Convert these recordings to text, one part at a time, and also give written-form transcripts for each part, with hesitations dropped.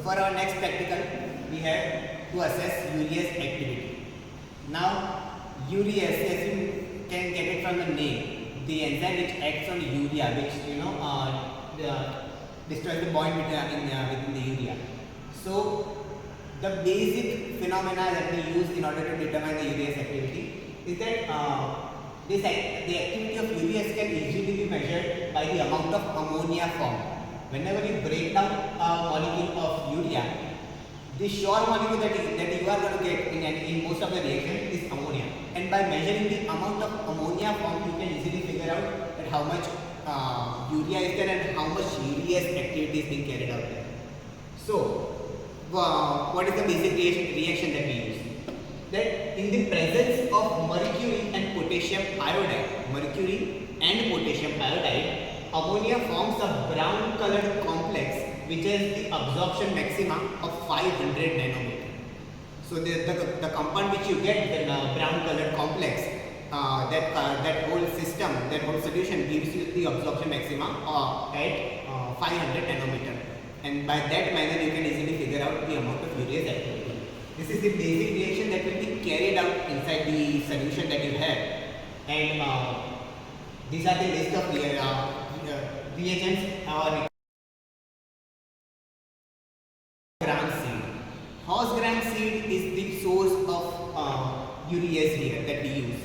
for our next practical, we have to assess urease activity. Now, urease, as you can get it from the name, the enzyme which acts on urea, which destroys the bond within the urea. So, the basic phenomena that we use in order to determine the urease activity is that the activity of urease can easily be measured by the amount of ammonia formed. Whenever you break down a molecule of urea, the sure molecule that you are going to get in most of the reactions is ammonia. And by measuring the amount of ammonia formed, you can easily figure out that how much urea is there and how much urease activity is being carried out there. So, what is the basic reaction that we use? That in the presence of mercury and potassium iodide, ammonia forms a brown colored complex which has the absorption maxima of 500 nanometer. So the compound which you get, the brown colored complex, that whole system, that whole solution gives you the absorption maxima at 500 nanometer. And by that manner you can easily figure out the amount of urease activity. This is the basic reaction that will be carried out inside the solution that you have. And these are the list of reagents or gram seed. Horse gram seed is the source of urease here that we use.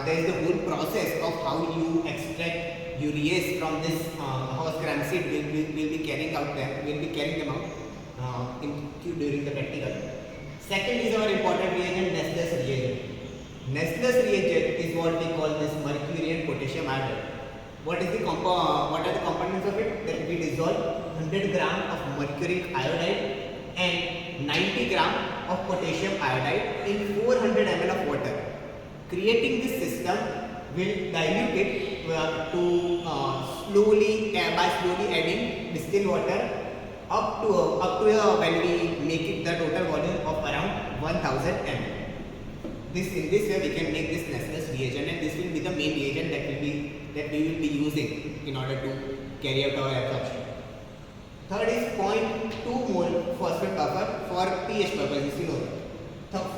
There is the whole process of how you extract urease from this horse gram seed. We'll be carrying out them. We'll be carrying them out during the practical. Second is our important reagent, Nessler's reagent. Nessler's reagent is what we call this mercury and potassium iodide. What are the components of it? That we dissolve 100 gram of mercury iodide and 90 gram of potassium iodide in 400 ml of water. Creating this system will dilute it by slowly adding distilled water up to when we make it the total volume of around 1000 ml. In this way we can make this Nessler's reagent, and this will be the main reagent that we will be using in order to carry out our absorption. Third is 0.2 mole phosphate buffer for pH purposes, you know.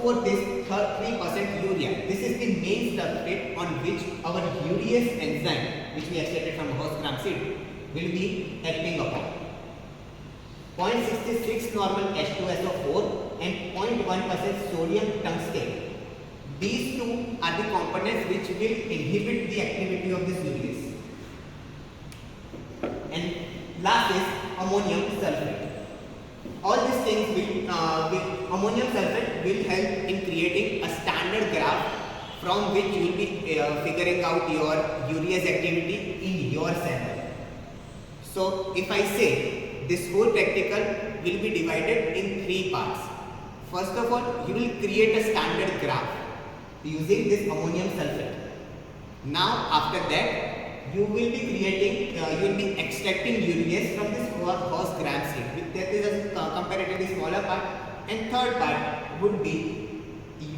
Fourth is 3% urea. This is the main substrate on which our urease enzyme, which we extracted from horse gram seed, will be acting upon. 0.66 normal H2SO4 and 0.1% sodium tungstate. These two are the components which will inhibit the activity of this urease. And last is ammonium sulfate. All these things ammonium sulfate will help in creating a standard graph from which you will be figuring out your urease activity in your sample. So if I say this whole practical will be divided in 3 parts. First of all, you will create a standard graph using this ammonium sulfate. Now after that, you will be extracting urease from this horse gram seed. That is a comparatively smaller part. And third part would be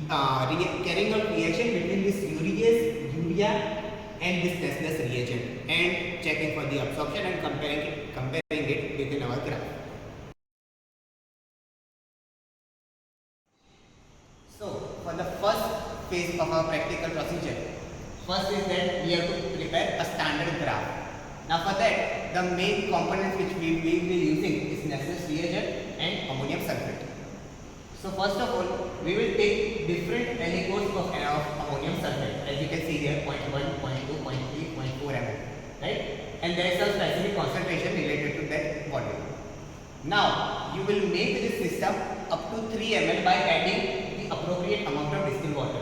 carrying out reaction between this urea and this Nessler's reagent and checking for the absorption and comparing it within our graph. So for the first phase of our practical procedure, first is that we have to prepare a standard graph. Now for that, the main components which we will be using is Nessler's reagent and ammonium sulfate. So first of all, we will take different aliquots of ammonium sulfate. As you can see here, 0.1, 0.2, 0.3, 0.4 ml, right? And there is some specific concentration related to that volume. Now you will make this system up to 3 ml by adding the appropriate amount of distilled water.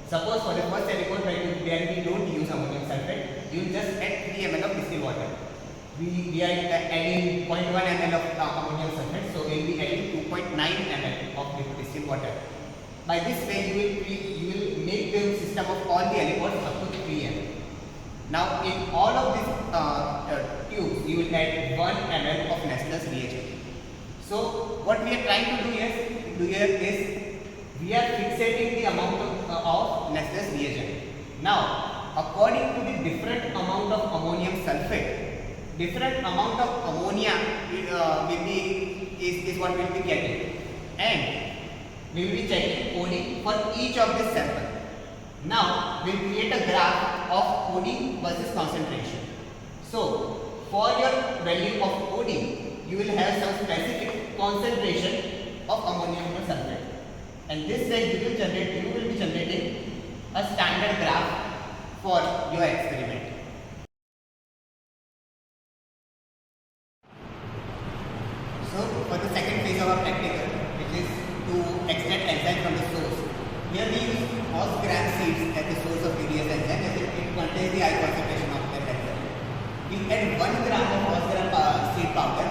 Suppose for the first aliquot where we don't use ammonium sulfate, you will just add 3 ml of distilled water. We are adding 0.1 ml of ammonium sulfate, so we will be adding 2.9 ml of distilled water. By this way, you will make the system of all the aliquots up to 3 ml. Now, in all of these tubes, you will add 1 ml of Nessler's reagent. So, what we are trying to do here is we are fixating the amount of Nessler's reagent. Now, according to the different amount of ammonium sulfate, different amount of ammonia will be is what we'll be getting, and we will be checking OD for each of this sample. Now we'll create a graph of OD versus concentration. So for your value of OD, you will have some specific concentration of ammonium sulfate, and this way you will be generating a standard graph for your experiment. So for the second phase of our practical, which is to extract enzyme from the source, here we use horse gram seeds as the source of various enzyme, as it contains the high concentration of that enzyme. We add 1 gram of horse gram seed powder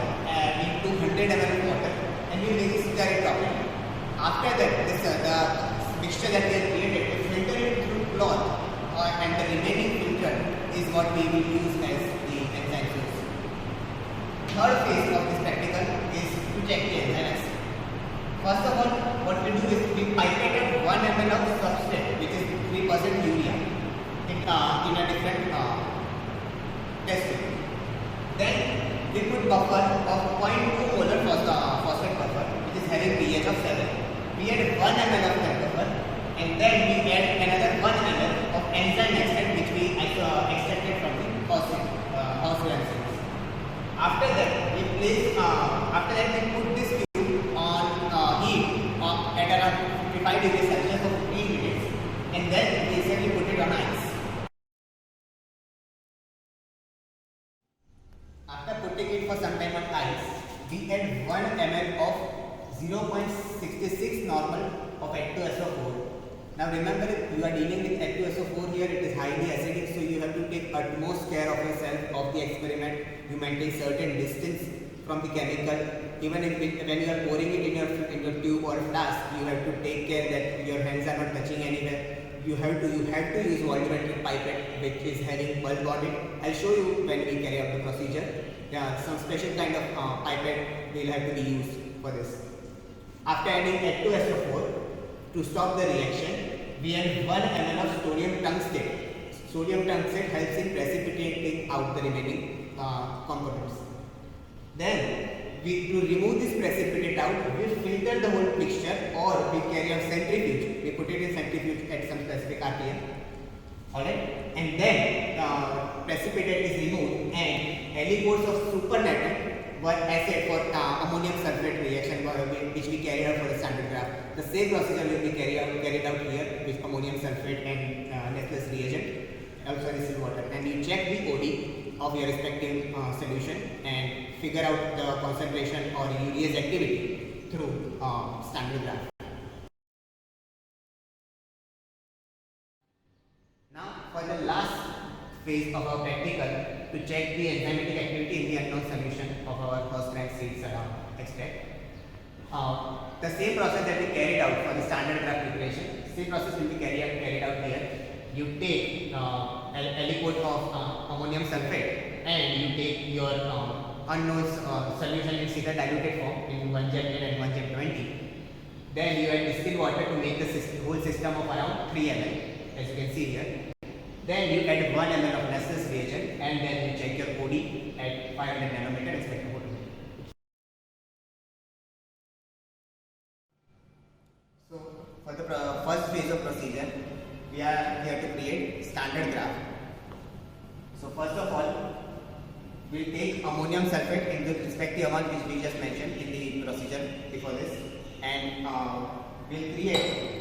in 200 ml of water, and we make it stir it properly. After that, the mixture that we have created, we filter it through cloth, and the remaining filter is what we will use as the enzyme source. Third phase of this practical is to check the enzyme. First of all, what we do is we pipetted 1 ml of substrate, which is 3% urea, in a different test tube. Then we put buffer of 0.2 molar phosphate buffer, which is having pH of 7. We add 1 ml of that buffer, and then we add another 1 ml of enzyme extract, which we extracted from the horse gram cells. After that, we put this tube on heat at around 55 degrees Celsius for 15 minutes, and then we essentially put it on ice. After putting it for some time on ice, we add 1 ml of 0.66 normal of H2SO4. Now remember, you are dealing with H2SO4 here, it is highly acidic, so you have to take utmost care of yourself, of the experiment. You maintain certain distance from the chemical. Even when you are pouring it in your tube or flask, you have to take care that your hands are not touching anywhere. You have to use volumetric pipette, which is having bulb on it. I'll show you when we carry out the procedure. Some special kind of pipette will have to be used for this. After adding H2SO4, to stop the reaction, we add 1 ml of sodium tungstate. Sodium tungstate helps in precipitating out the remaining components. Then, to remove this precipitate out, we filter the whole mixture, or we carry out centrifuge. We put it in centrifuge at some specific RPM. Alright? And then, precipitate is removed, and aliquots of supernatant were acid for ammonium sulfate reaction, which we carry out for the standard graph. The same procedure will be carried out here with ammonium sulfate and Nestless reagent. Also this is water, and you check the OD of your respective solution and figure out the concentration or urease activity through standard graph. Now for the last phase of our practical, to check the enzymatic activity in the unknown solution of our horse gram seeds extract. The same process that we carried out for the standard graph preparation, same process will be carried out here. You take aliquot of ammonium sulfate, and you take your unknown solution in either diluted form in 1-10 and 1-20. Then you add distilled water to make the whole system of around 3 ml, as you can see here. Then you add 1 ml of Nestless reagent, and then you check your OD at 500 nanometer and spectrophotometer. So for the first phase of procedure, we are here to create standard graph. So first of all, we will take ammonium sulfate in the respective amount which we just mentioned in the procedure before this, and we will create.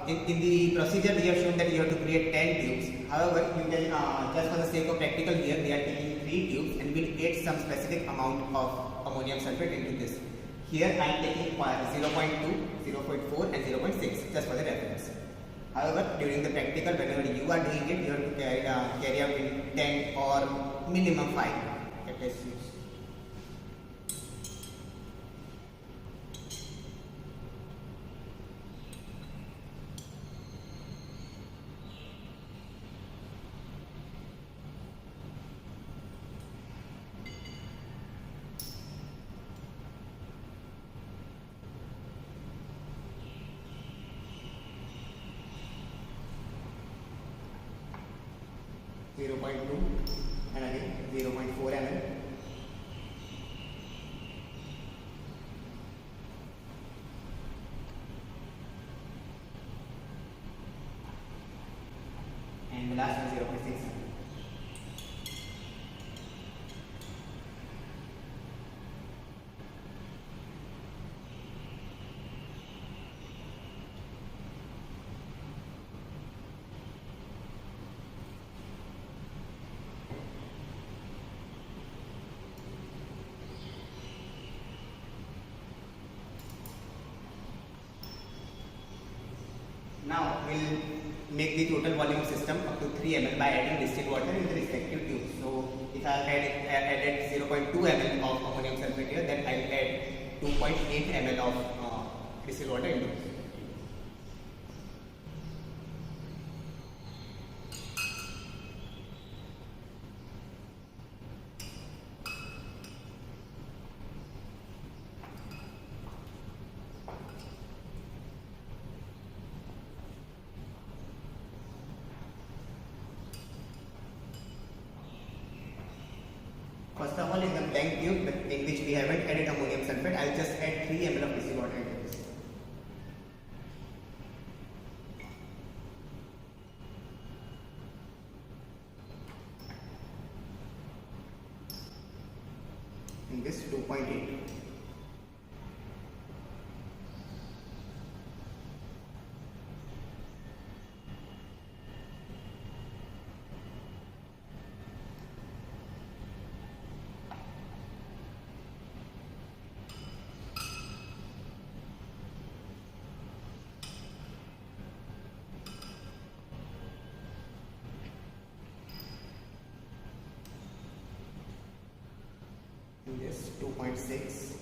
In the procedure, we have shown that you have to create 10 tubes. However, you can just for the sake of practical here, we are taking 3 tubes, and we will add some specific amount of ammonium sulfate into this. Here I am taking 0.2, 0.4 and 0.6 just for the reference. However, during the practical, whenever you are doing it, you have to carry out in 10 or minimum 5 test tubes. .2 and again 0.4 ml. make the total volume of system up to 3 ml by adding distilled water in the respective tubes. So if I added 0.2 ml of ammonium sulfate here, then I will add 2.8 ml of distilled water into this. First of all, in the blank tube in which we haven't added ammonium sulfate, I'll just add 3 ml of distilled water into this. In this 2.8. Yes, 2.6.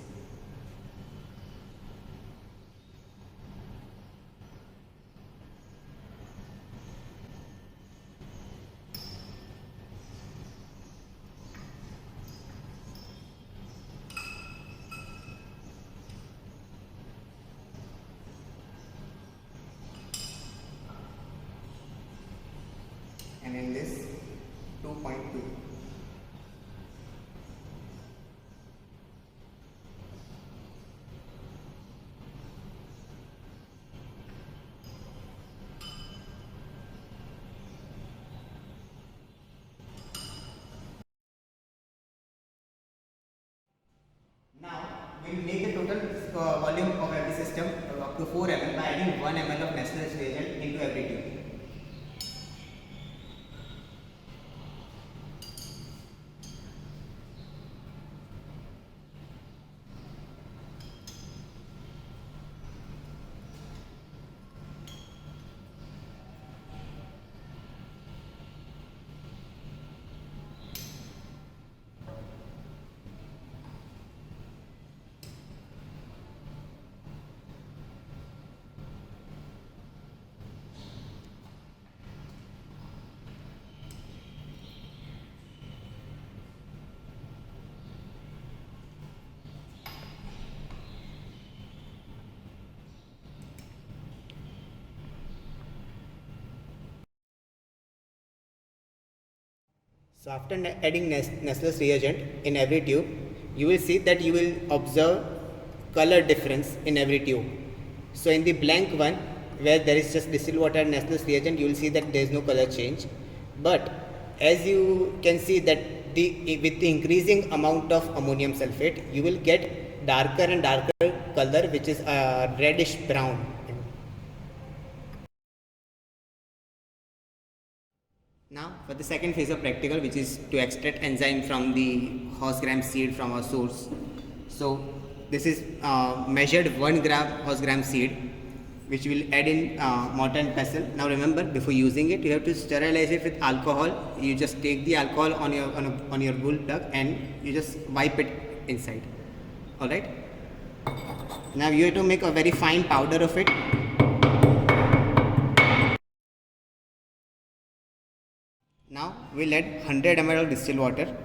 And in this 2.2. Now we will make the total volume of every system up to 4 ml by adding 1 ml of Nestle's reagent into every tube. So after adding Nestle's reagent in every tube, you will see that you will observe color difference in every tube. So in the blank one, where there is just distilled water and Nestle's reagent, you will see that there is no color change. But as you can see that with the increasing amount of ammonium sulfate, you will get darker and darker color, which is reddish brown. Now for the second phase of practical, which is to extract enzyme from the horse gram seed from our source. So this is measured 1 gram horse gram seed, which will add in mortar and pestle. Now remember, before using it, you have to sterilize it with alcohol. You just take the alcohol on your bull duck and you just wipe it inside. All right. Now you have to make a very fine powder of it. Now we'll add 100 ml of distilled water.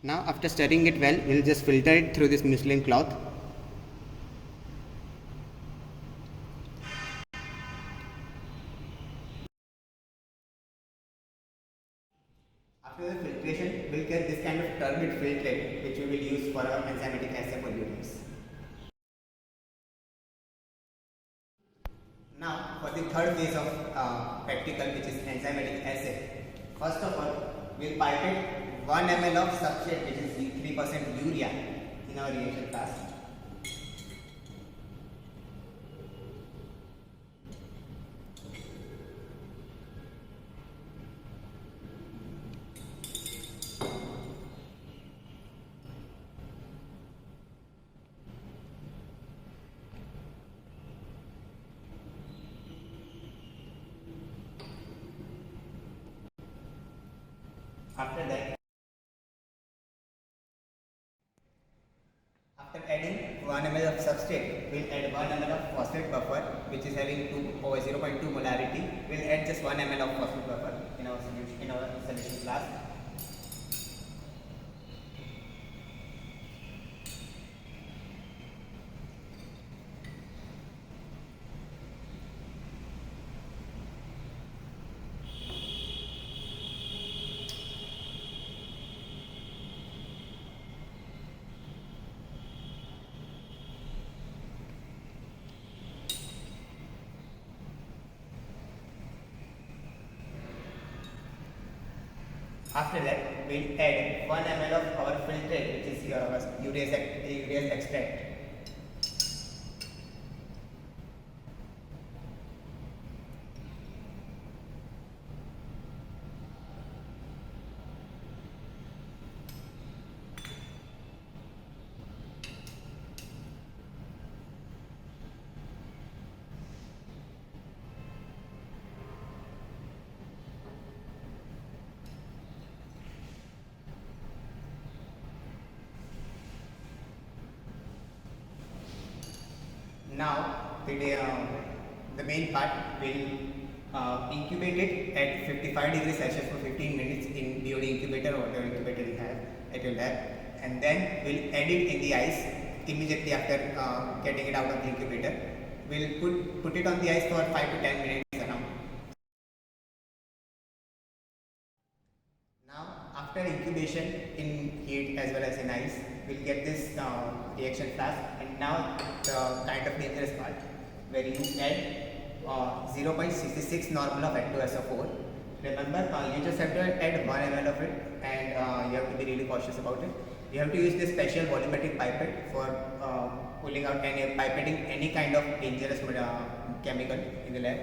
Now after stirring it well, we'll just filter it through this muslin cloth. After the filtration, we'll get this kind of turbid filtrate, which we will use for our enzymatic assay pollutants. Now for the third phase of practical, which is enzymatic assay. First of all, we'll pipette 1 ml of substrate, which is 3% urea, in our reaction flask. After that, after adding 1 ml of substrate, we'll add 1 ml of phosphate buffer, which is having 0.2 molarity. We'll add just 1 ml of phosphate buffer in our solution flask. After that, we'll add 1 ml of our filtrate, which is urease extract. Now, the main part will incubate it at 55 degrees Celsius for 15 minutes in BOD incubator or whatever incubator you have at your lab, and then we'll add it in the ice immediately after getting it out of the incubator. We'll put it on the ice for 5 to 10 minutes around. Now, after incubation in heat as well as in ice, we'll get this reaction flask, and now the kind of dangerous part where you add 0.66 normal of H2SO4. Remember, you just have to add 1 ml of it, and you have to be really cautious about it. You have to use this special volumetric pipette for pulling out and pipetting any kind of dangerous chemical in the lab.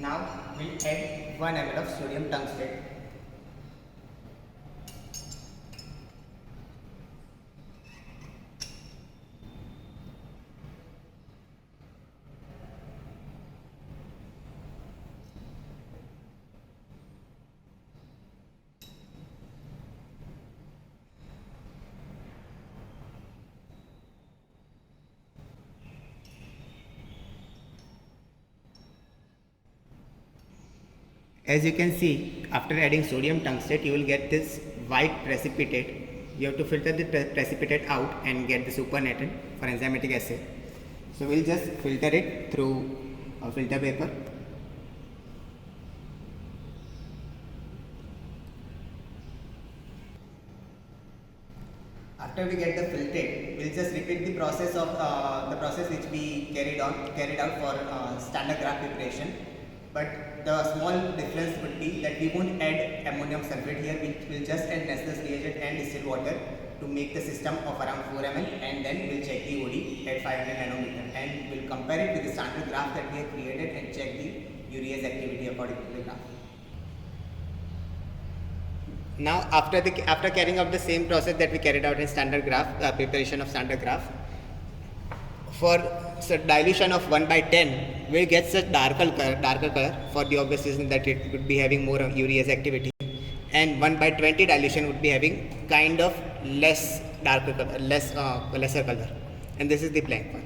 Now we'll add 1 ml of sodium tungstate. As you can see, after adding sodium tungstate, you will get this white precipitate. You have to filter the precipitate out and get the supernatant for enzymatic assay. So we'll just filter it through a filter paper. After we get the filtrate, we'll just repeat the process of the process which we carried out for standard graph preparation. But the small difference would be that we won't add ammonium sulfate here. We will just add Nestle's reagent and distilled water to make the system of around 4 ml, and then we'll check the OD at 500 nanometer, and we'll compare it with the standard graph that we have created and check the urease activity according to the graph. Now, after carrying out the same process that we carried out in standard graph, preparation of standard graph, for dilution of 1/10, we'll get such darker color for the obvious reason that it would be having more urease activity, and 1/20 dilution would be having kind of lesser color, and this is the blank one.